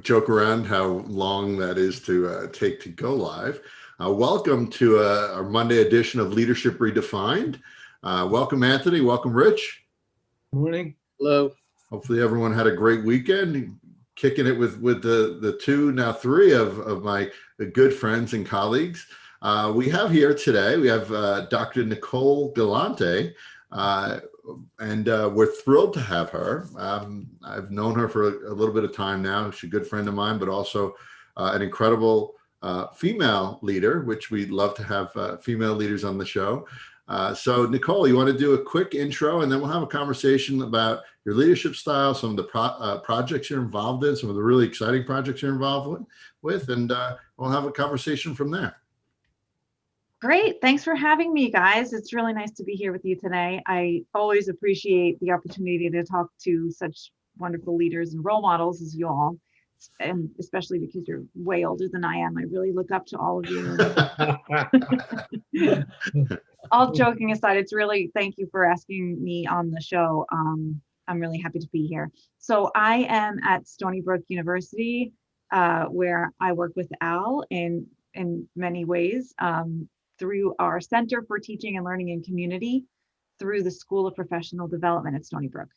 joke around how long that is to take to go live. Welcome to our Monday edition of Leadership Redefined. Welcome, Anthony. Welcome, Rich. Morning. Hello. Hopefully everyone had a great weekend. Kicking it with the two, now three of my good friends and colleagues. We have here today, we have Dr. Nicole Galante, and we're thrilled to have her. I've known her for a little bit of time now. She's a good friend of mine, but also an incredible female leader, which we love to have female leaders on the show. So Nicole, you want to do a quick intro, and then we'll have a conversation about your leadership style, some of the projects you're involved in, some of the really exciting projects you're involved with, and we'll have a conversation from there. Great. Thanks for having me, guys. It's really nice to be here with you today. I always appreciate the opportunity to talk to such wonderful leaders and role models as you all, and especially because you're way older than I am. I really look up to all of you. All joking aside, it's really, thank you for asking me on the show. I'm really happy to be here. So I am at Stony Brook University, where I work with Al in many ways, through our Center for Teaching and Learning in Community, through the School of Professional Development at Stony Brook.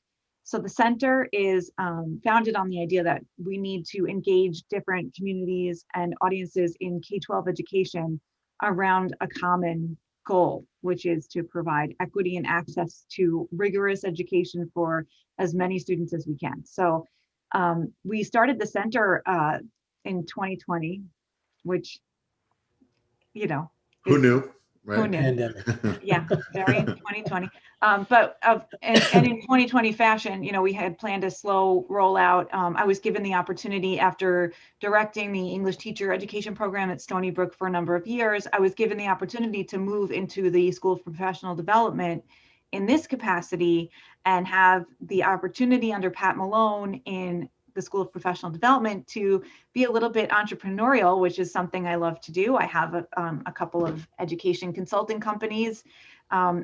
So the center is founded on the idea that we need to engage different communities and audiences in K-12 education around a common goal, which is to provide equity and access to rigorous education for as many students as we can. So we started the center in 2020, which, you know, who knew? Right? Who knew? Pandemic. Yeah, very 2020. But in 2020 fashion, you know, we had planned a slow rollout. I was given the opportunity after directing the English teacher education program at Stony Brook for a number of years. I was given the opportunity to move into the School of Professional Development in this capacity and have the opportunity under Pat Malone in the School of Professional Development to be a little bit entrepreneurial, which is something I love to do. I have a couple of education consulting companies.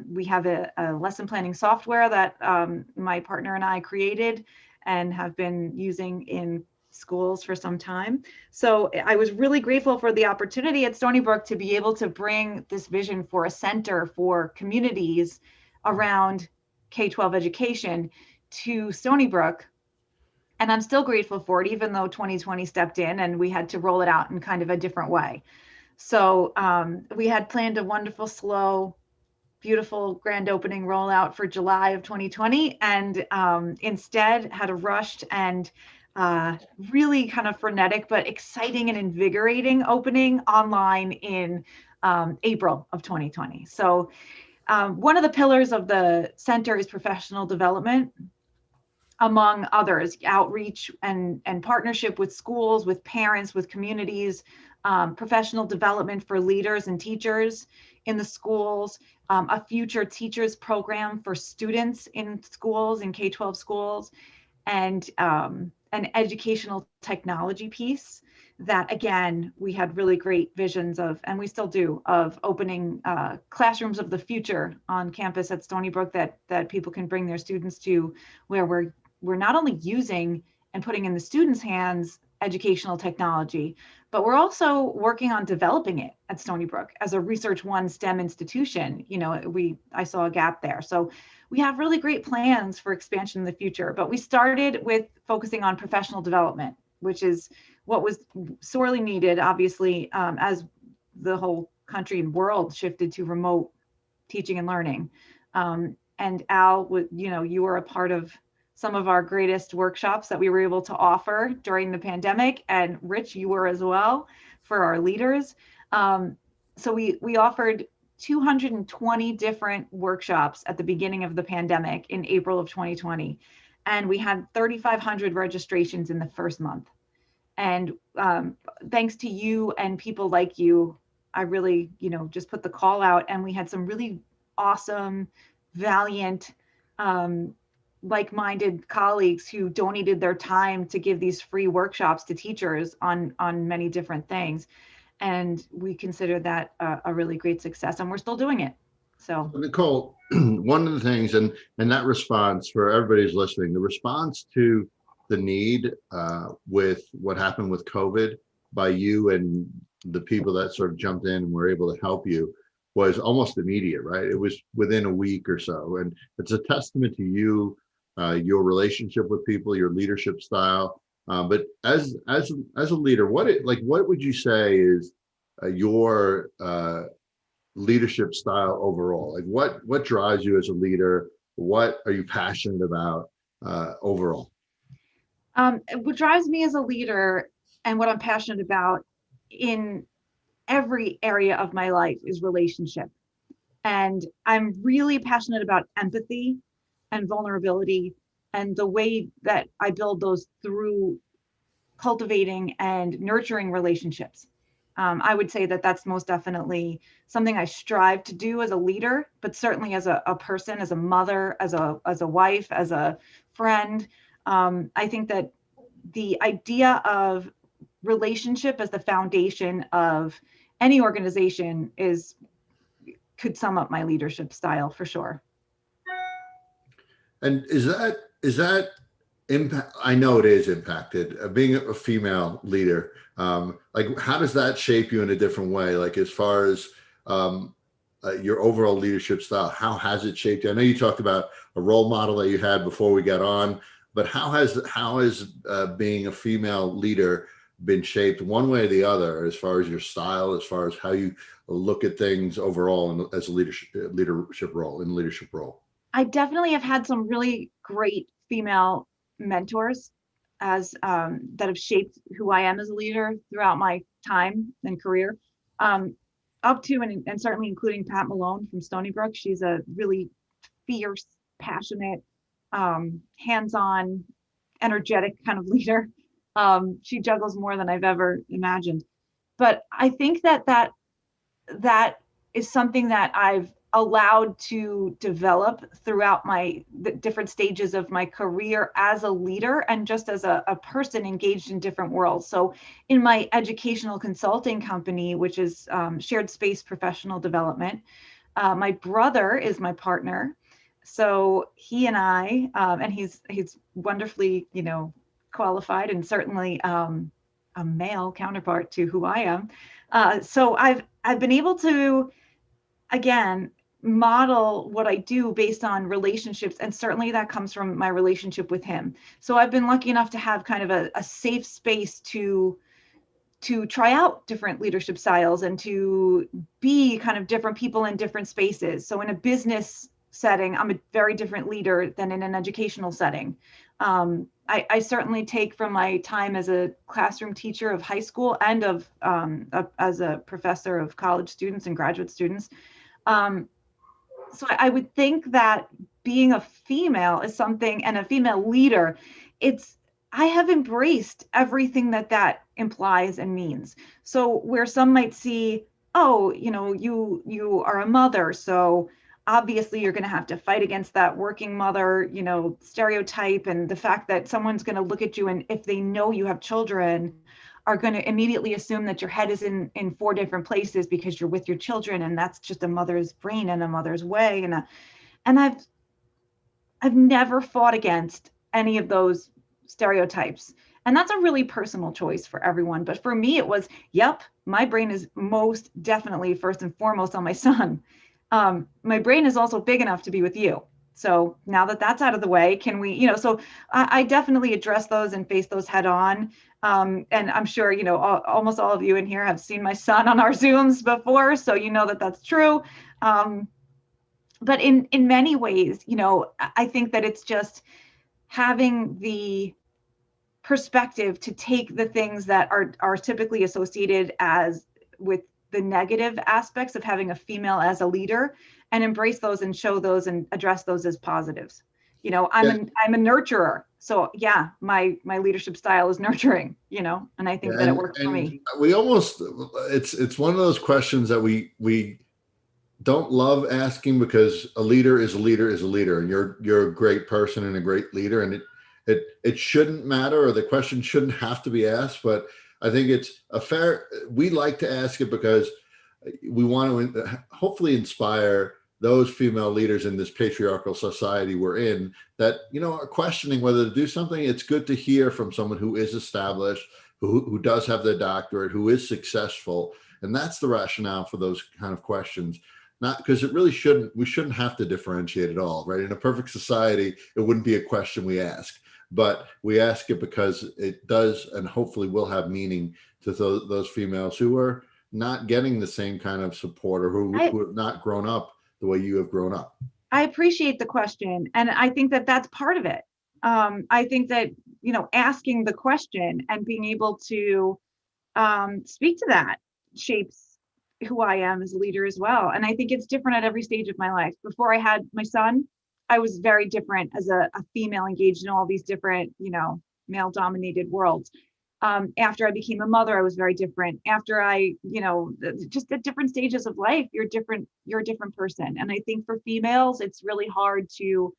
We have a lesson planning software that my partner and I created and have been using in schools for some time. So I was really grateful for the opportunity at Stony Brook to be able to bring this vision for a center for communities around K-12 education to Stony Brook. And I'm still grateful for it, even though 2020 stepped in and we had to roll it out in kind of a different way. So we had planned a wonderful, slow, beautiful grand opening rollout for July of 2020, and instead had a rushed and really kind of frenetic, but exciting and invigorating opening online in April of 2020. So one of the pillars of the center is professional development, among others, outreach and partnership with schools, with parents, with communities, professional development for leaders and teachers in the schools, a future teachers program for students in schools, in K-12 schools, and an educational technology piece that, again, we had really great visions of, and we still do, of opening classrooms of the future on campus at Stony Brook that people can bring their students to, where we're not only using and putting in the students' hands educational technology, but we're also working on developing it at Stony Brook as a Research One STEM institution. You know, I saw a gap there. So we have really great plans for expansion in the future, but we started with focusing on professional development, which is what was sorely needed, obviously, as the whole country and world shifted to remote teaching and learning. And Al, you were a part of some of our greatest workshops that we were able to offer during the pandemic, and Rich, you were as well, for our leaders. So we offered 220 different workshops at the beginning of the pandemic in April of 2020, and we had 3,500 registrations in the first month. And thanks to you and people like you, I really, just put the call out, and we had some really awesome, valiant, like-minded colleagues who donated their time to give these free workshops to teachers on many different things. And we consider that a really great success, and we're still doing it. So Nicole, one of the things, and that response for everybody who's listening, the response to the need with what happened with COVID by you and the people that sort of jumped in and were able to help you was almost immediate, right? It was within a week or so. And it's a testament to you, your relationship with people, your leadership style. But as a leader, what would you say is your leadership style overall? Like what drives you as a leader? What are you passionate about overall? What drives me as a leader and what I'm passionate about in every area of my life is relationship. And I'm really passionate about empathy and vulnerability and the way that I build those through cultivating and nurturing relationships. I would say that that's most definitely something I strive to do as a leader, but certainly as a person, as a mother, as a wife, as a friend. I think that the idea of relationship as the foundation of any organization is could sum up my leadership style for sure. And is that impact? I know it is impacted. Being a female leader, like how does that shape you in a different way? Like as far as your overall leadership style, how has it shaped you? I know you talked about a role model that you had before we got on, but how has being a female leader been shaped one way or the other as far as your style, as far as how you look at things overall as a leadership role? I definitely have had some really great female mentors as that have shaped who I am as a leader throughout my time and career. Um, Up to and certainly including Pat Malone from Stony Brook. She's a really fierce, passionate, hands-on, energetic kind of leader. She juggles more than I've ever imagined. But I think that is something that I've allowed to develop throughout the different stages of my career as a leader and just as a person engaged in different worlds. So in my educational consulting company, which is Shared Space Professional Development, my brother is my partner. So he and I, and he's wonderfully, qualified and certainly a male counterpart to who I am. So I've been able to again model what I do based on relationships, and certainly that comes from my relationship with him. So I've been lucky enough to have kind of a safe space to try out different leadership styles and to be kind of different people in different spaces. So in a business setting, I'm a very different leader than in an educational setting. I certainly take from my time as a classroom teacher of high school and as a professor of college students and graduate students. Um, so I would think that being a female is something, and a female leader, it's I have embraced everything that implies and means. So where some might see, oh, you are a mother, so obviously you're going to have to fight against that working mother, stereotype, and the fact that someone's going to look at you and if they know you have children, are going to immediately assume that your head is in four different places because you're with your children, and that's just a mother's brain and a mother's way. And I've never fought against any of those stereotypes. And that's a really personal choice for everyone. But for me, it was, yep, my brain is most definitely first and foremost on my son. My brain is also big enough to be with you. So now that that's out of the way, can we, so I definitely address those and face those head on. And I'm sure, almost all of you in here have seen my son on our Zooms before, so you know that that's true. But in many ways, I think that it's just having the perspective to take the things that are typically associated as with the negative aspects of having a female as a leader and embrace those and show those and address those as positives. I'm a nurturer. So yeah, my leadership style is nurturing, and I think that it works for me. We almost, it's one of those questions that we don't love asking, because a leader is a leader is a leader, and you're a great person and a great leader, and it shouldn't matter, or the question shouldn't have to be asked. But I think it's we like to ask it because we want to hopefully inspire those female leaders in this patriarchal society we're in that, are questioning whether to do something. It's good to hear from someone who is established, who does have their doctorate, who is successful. And that's the rationale for those kind of questions. Not because we shouldn't have to differentiate at all, right? In a perfect society, it wouldn't be a question we ask, but we ask it because it does and hopefully will have meaning to those females who are not getting the same kind of support, or who have not grown up the way you have grown up. I appreciate the question. And I think that that's part of it. I think that, asking the question and being able to speak to that shapes who I am as a leader as well. And I think it's different at every stage of my life. Before I had my son, I was very different as a female engaged in all these different, male dominated worlds. After I became a mother, I was very different. After I, just at different stages of life, you're a different person. And I think for females, it's really hard to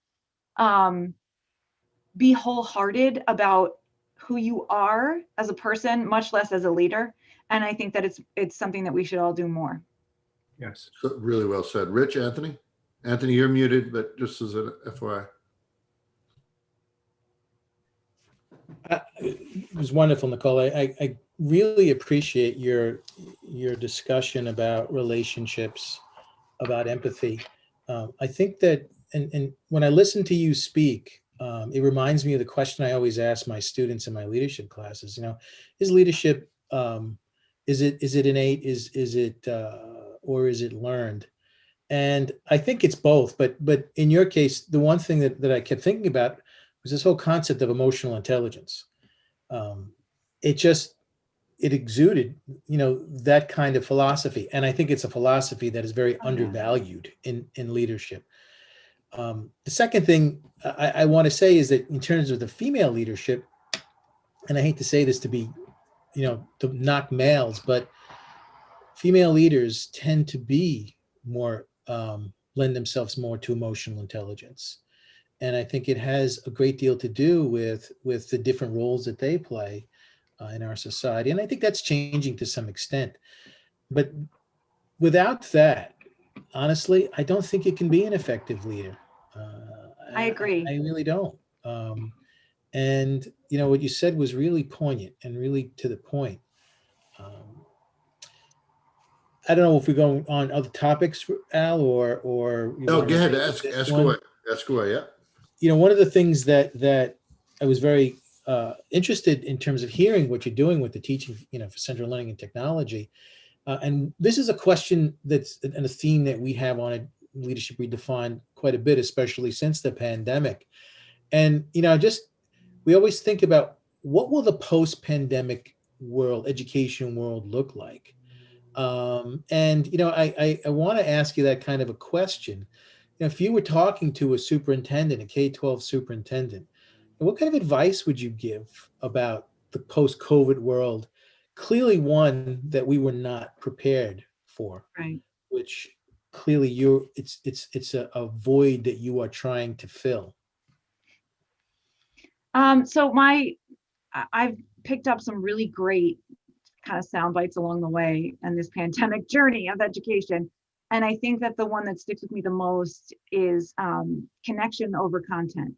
be wholehearted about who you are as a person, much less as a leader. And I think that it's something that we should all do more. Yes. So really well said. Rich, Anthony? Anthony, you're muted, but just as an FYI. It was wonderful, Nicole. I really appreciate your discussion about relationships, about empathy. I think that, and when I listen to you speak, it reminds me of the question I always ask my students in my leadership classes. Is leadership, is it innate? Is it or is it learned? And I think it's both. But in your case, the one thing that I kept thinking about was this whole concept of emotional intelligence. It exuded, that kind of philosophy. And I think it's a philosophy that is very undervalued in leadership. The second thing I want to say is that in terms of the female leadership, and I hate to say this to be, to knock males, but female leaders tend to be more, lend themselves more to emotional intelligence. And I think it has a great deal to do with the different roles that they play in our society. And I think that's changing to some extent. But without that, honestly, I don't think it can be an effective leader. I agree. I really don't. And, what you said was really poignant and really to the point. I don't know if we're going on other topics, Al, or no, go ahead. Ask away. Ask away. Yeah. One of the things that I was very interested in terms of hearing what you're doing with the teaching, for central learning and technology. And this is a question that's and a theme that we have on Leadership Redefined quite a bit, especially since the pandemic. And, we always think about what will the post-pandemic world, education world look like? And, I want to ask you that kind of a question. If you were talking to a superintendent, a K-12 superintendent, what kind of advice would you give about the post-COVID world? Clearly one that we were not prepared for, Right. which clearly it's a void that you are trying to fill. So I've picked up some really great kind of sound bites along the way in this pandemic journey of education. And I think that the one that sticks with me the most is connection over content.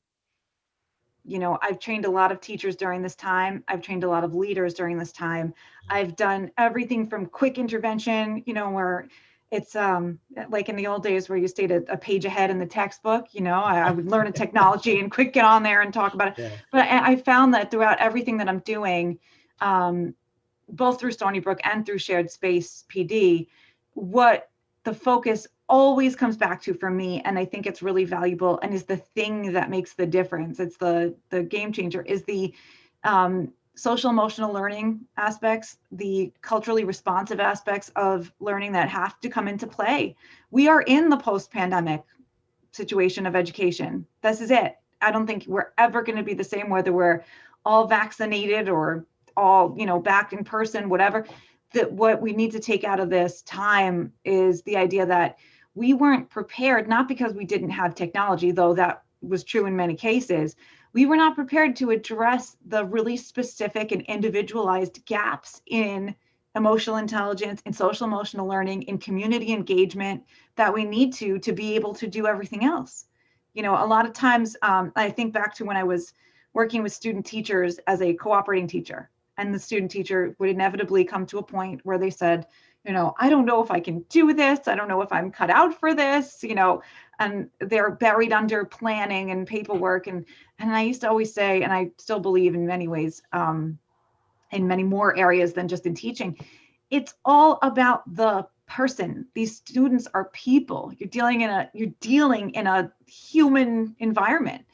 I've trained a lot of teachers during this time. I've trained a lot of leaders during this time. I've done everything from quick intervention, where it's like in the old days where you stayed a page ahead in the textbook, I would learn a technology and quick get on there and talk about it. Yeah. But I found that throughout everything that I'm doing, both through Stony Brook and through Shared Space PD, what the focus always comes back to for me, and I think it's really valuable and is the thing that makes the difference. It's the game changer, is the social emotional learning aspects, the culturally responsive aspects of learning that have to come into play. We are in the post-pandemic situation of education. This is it. I don't think we're ever going to be the same, whether we're all vaccinated or all, back in person, whatever. That what we need to take out of this time is the idea that we weren't prepared, not because we didn't have technology, though that was true in many cases. We were not prepared to address the really specific and individualized gaps in emotional intelligence, in social emotional learning, in community engagement that we need to be able to do everything else. You know, a lot of times, I think back to when I was working with student teachers as a cooperating teacher, and the student teacher would inevitably come to a point where they said, you know, I don't know if I can do this. I don't know if I'm cut out for this, you know, and they're buried under planning and paperwork. And I used to always say, and I still believe in many ways, in many more areas than just in teaching, it's all about the person. These students are people. You're dealing in a human environment.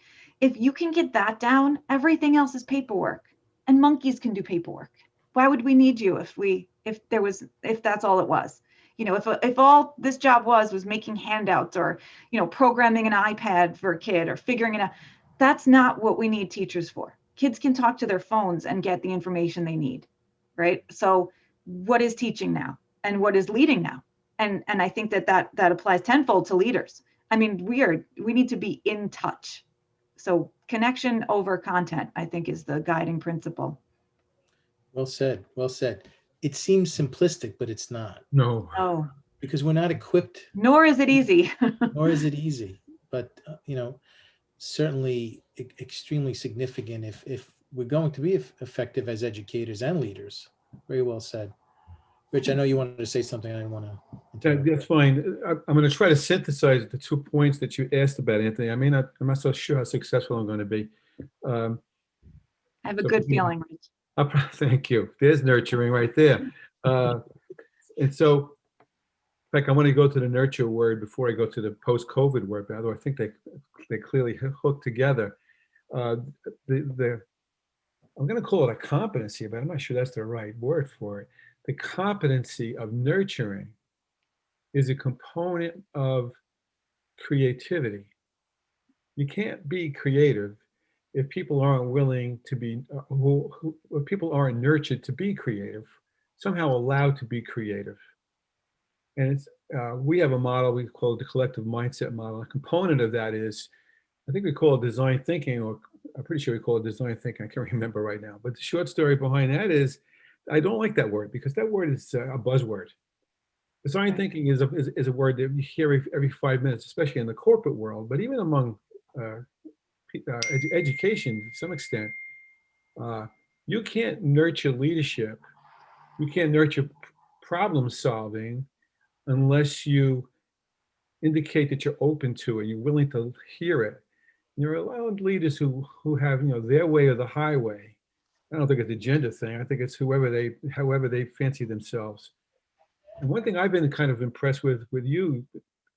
If you can get that down, everything else is paperwork, and monkeys can do paperwork. Why would we need you if that's all it was? You know, if all this job was making handouts, or, you know, programming an iPad for a kid, or figuring it out, that's not what we need teachers for. Kids can talk to their phones and get the information they need, right? So what is teaching now, and what is leading now? And I think that applies tenfold to leaders. I mean, we need to be in touch. So connection over content, I think, is the guiding principle. Well said. Well said. It seems simplistic, but it's not, No. Oh, because we're not equipped, nor is it easy. nor is it easy. But you know, certainly extremely significant if we're going to be effective as educators and leaders. Very well said. Rich, I know you wanted to say something. I didn't want to interrupt. That's fine. I'm going to try to synthesize the 2 points that you asked about, Anthony. I'm not so sure how successful I'm going to be. I have a So good feeling, Rich. Thank you. There's nurturing right there. And so, in fact, I want to go to the nurture word before I go to the post-COVID word, although I think they clearly hook together. I'm going to call it a competency, but I'm not sure that's the right word for it. The competency of nurturing is a component of creativity. You can't be creative if people aren't willing to be, if people aren't nurtured to be creative, somehow allowed to be creative. And we have a model we call the collective mindset model. A component of that is, I think we call it design thinking, or I'm pretty sure we call it design thinking. I can't remember right now. But the short story behind that is, I don't like that word because that word is a buzzword. Design thinking is a word that you hear every 5 minutes, especially in the corporate world, but even among education to some extent. You can't nurture leadership. You can't nurture problem solving unless you indicate that you're open to it, you're willing to hear it. And there are a lot of leaders who have, you know, their way or the highway. I don't think it's a gender thing. I think it's however they fancy themselves. And one thing I've been kind of impressed with you,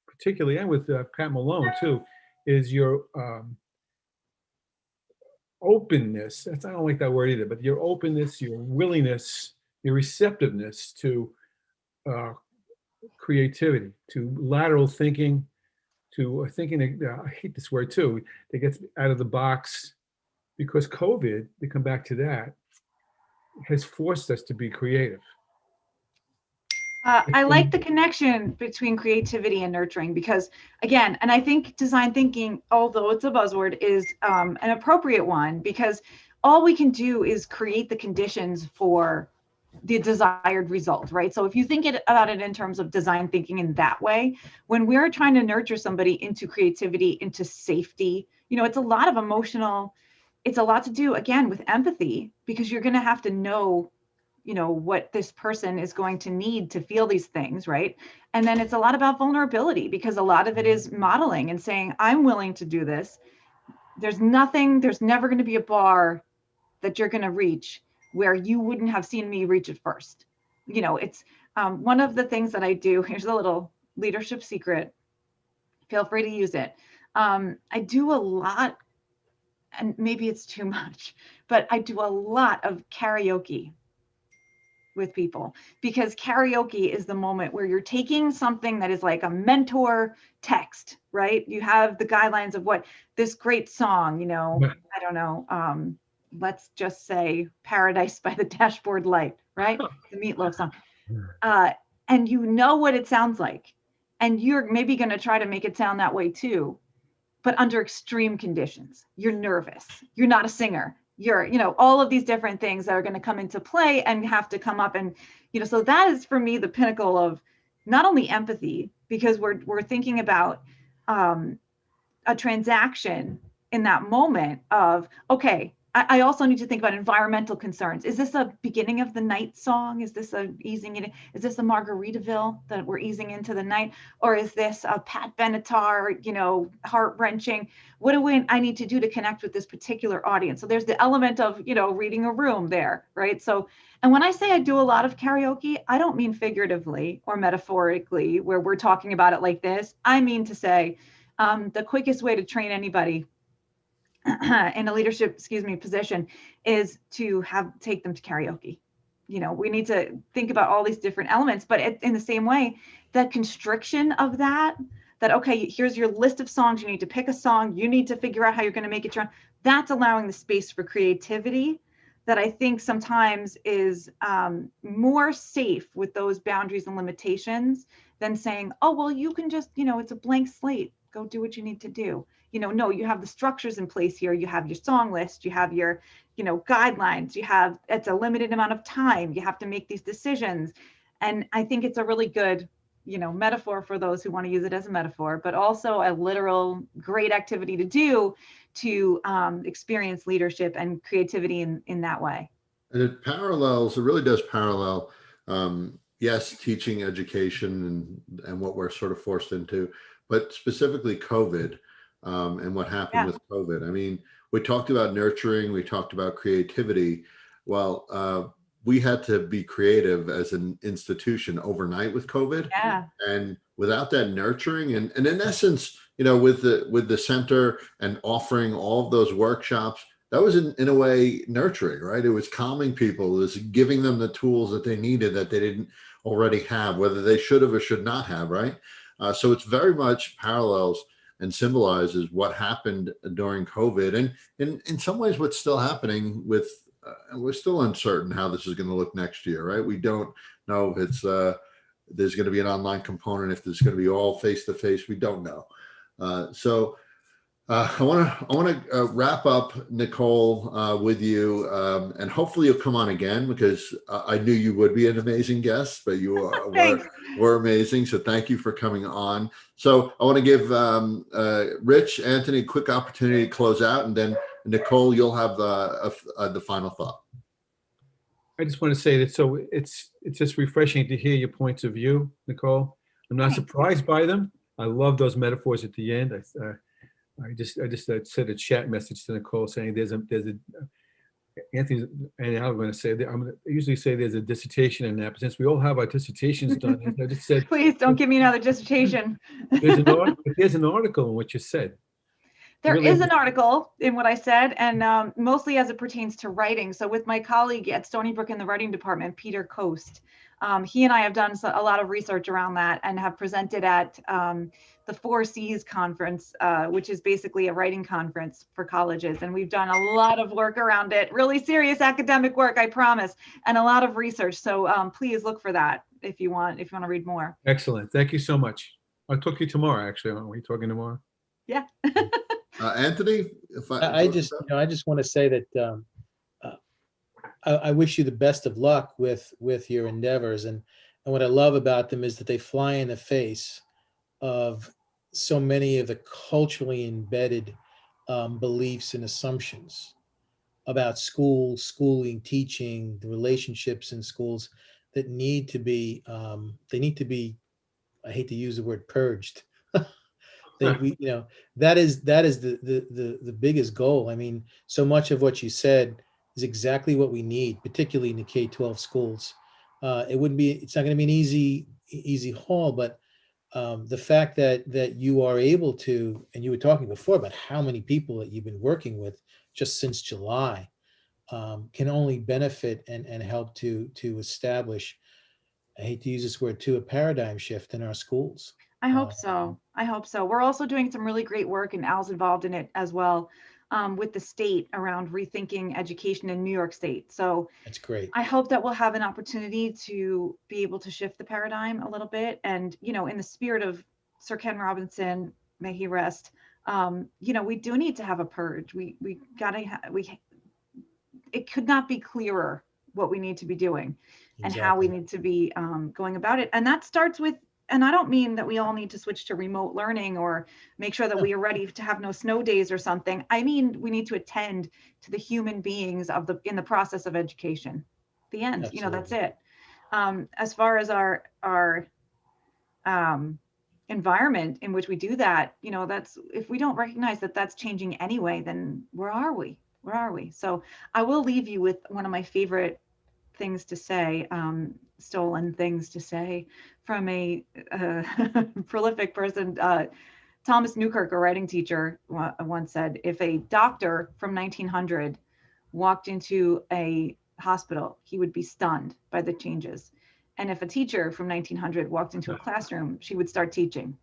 particularly, and with Pat Malone too, is your openness. I don't like that word either, but your openness, your willingness, your receptiveness to creativity, to lateral thinking, to thinking, I hate this word too, that gets out of the box, because COVID, to come back to that, has forced us to be creative. I like the connection between creativity and nurturing because, again, and I think design thinking, although it's a buzzword, is an appropriate one, because all we can do is create the conditions for the desired result, right? So if you think about it in terms of design thinking in that way, when we're trying to nurture somebody into creativity, into safety, you know, it's a lot of emotional, it's a lot to do, again, with empathy, because you're going to have to know, you know, what this person is going to need to feel these things, right? And then it's a lot about vulnerability, because a lot of it is modeling and saying, I'm willing to do this. There's never going to be a bar that you're going to reach where you wouldn't have seen me reach it first. You know, it's one of the things that I do. Here's a little leadership secret. Feel free to use it. I do a lot, and maybe it's too much, but I do a lot of karaoke with people, because karaoke is the moment where you're taking something that is like a mentor text, right? You have the guidelines of what this great song, you know, I don't know, let's just say Paradise by the Dashboard Light, right? The Meatloaf song. And you know what it sounds like. And you're maybe going to try to make it sound that way too, but under extreme conditions. You're nervous. You're not a singer. all of these different things that are going to come into play and have to come up. And, so that is for me the pinnacle of not only empathy, because we're thinking about a transaction in that moment of, okay, I also need to think about environmental concerns. Is this a beginning of the night song? Is this a easing it? Is this a Margaritaville that we're easing into the night? Or is this a Pat Benatar, heart-wrenching? What do I need to do to connect with this particular audience? So there's the element of, reading a room there, right? So, and when I say I do a lot of karaoke, I don't mean figuratively or metaphorically, where we're talking about it like this. I mean to say, the quickest way to train anybody in a leadership, position is to take them to karaoke. We need to think about all these different elements, but in the same way, the constriction of that, okay, here's your list of songs. You need to pick a song. You need to figure out how you're going to make it your own. That's allowing the space for creativity that I think sometimes is more safe with those boundaries and limitations than saying, oh, well, you can just, it's a blank slate. Go do what you need to do. No, you have the structures in place here. You have your song list, you have your, guidelines, it's a limited amount of time. You have to make these decisions. And I think it's a really good, metaphor for those who want to use it as a metaphor, but also a literal great activity to do to experience leadership and creativity in that way. And it really does parallel, yes, teaching education and what we're sort of forced into, but specifically COVID and what happened with COVID. I mean, we talked about nurturing, we talked about creativity. Well, we had to be creative as an institution overnight with COVID. Yeah. And without that nurturing and in essence, with the center and offering all of those workshops, that was in a way nurturing, right? It was calming people. It was giving them the tools that they needed that they didn't already have, whether they should have or should not have, right? So it's very much parallels and symbolizes what happened during COVID. And in some ways, what's still happening with, we're still uncertain how this is going to look next year, right? We don't know if it's, there's going to be an online component, if there's going to be all face-to-face, we don't know. I want to wrap up, Nicole, with you, and hopefully you'll come on again because I knew you would be an amazing guest, but you were amazing. So thank you for coming on. So I want to give Rich, Anthony, a quick opportunity to close out, and then Nicole, you'll have the final thought. I just want to say that it's just refreshing to hear your points of view, Nicole. I'm not surprised by them. I love those metaphors at the end. I just sent a chat message to Nicole saying there's a Anthony, and I'm going to say that I usually say there's a dissertation in that, but since we all have our dissertations done, I just said, please don't give me another dissertation. There's an article in what you said. There is an article in what I said, and mostly as it pertains to writing. So with my colleague at Stony Brook in the writing department, Peter Coast, he and I have done a lot of research around that and have presented at the 4Cs conference, which is basically a writing conference for colleges. And we've done a lot of work around it, really serious academic work, I promise, and a lot of research. So please look for that if you want to read more. Excellent. Thank you so much. I'll talk to you tomorrow, actually. Aren't we talking tomorrow? Yeah. Anthony, I just want to say that I wish you the best of luck with your endeavors, and what I love about them is that they fly in the face of so many of the culturally embedded beliefs and assumptions about schooling, teaching, the relationships in schools that need to be I hate to use the word purged. That is the biggest goal. I mean, so much of what you said is exactly what we need, particularly in the K-12 schools. It's not going to be an easy haul, but the fact that you are able to, and you were talking before about how many people that you've been working with just since July, can only benefit and help to establish, I hate to use this word too, a paradigm shift in our schools. I hope so. We're also doing some really great work, and Al's involved in it as well, with the state around rethinking education in New York State. So that's great. I hope that we'll have an opportunity to be able to shift the paradigm a little bit. And, in the spirit of Sir Ken Robinson, may he rest, we do need to have a purge. it could not be clearer what we need to be doing and how we Exactly. need to be going about it. And that starts with, and I don't mean that we all need to switch to remote learning or make sure that No. we are ready to have no snow days or something. I mean, we need to attend to the human beings in the process of education. The end, that's Absolutely. it. As far as our environment in which we do that, that's, if we don't recognize that that's changing anyway, then where are we? Where are we? So I will leave you with one of my favorite things to say, stolen things to say from a prolific person. Thomas Newkirk, a writing teacher, once said, if a doctor from 1900 walked into a hospital, he would be stunned by the changes. And if a teacher from 1900 walked into a classroom, she would start teaching.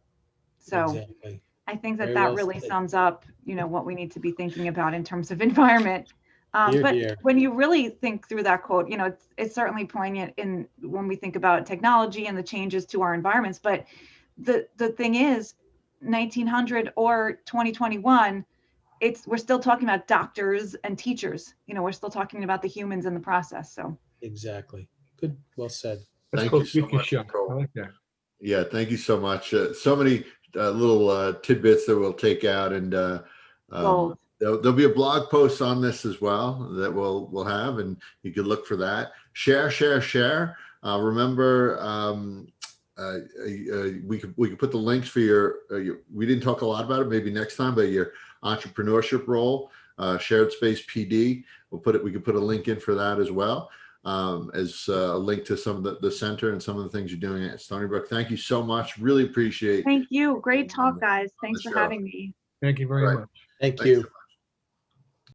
So Exactly. I think that Very that well really said. sums up, what we need to be thinking about in terms of environment. Here, But here. when you really think through that quote, it's certainly poignant in when we think about technology and the changes to our environments. But the thing is, 1900 or 2021, we're still talking about doctors and teachers. We're still talking about the humans in the process. So Exactly. Good. Well said. That's Thank you called so Future much, Shock. I Nicole. like that. Yeah, thank you so much. So many little tidbits that we'll take out, and gold. there'll be a blog post on this as well that we'll have, and you can look for that. Share, share, share. Remember, we could put the links for your. We didn't talk a lot about it. Maybe next time, but your entrepreneurship role, Shared Space PD. We could put a link in for that as well. As a link to some of the center and some of the things you're doing at Stony Brook. Thank you so much. Really appreciate. Thank you. Great on talk, guys. the Thanks for show. having me. Thank you very Right. much. Thank Thanks you.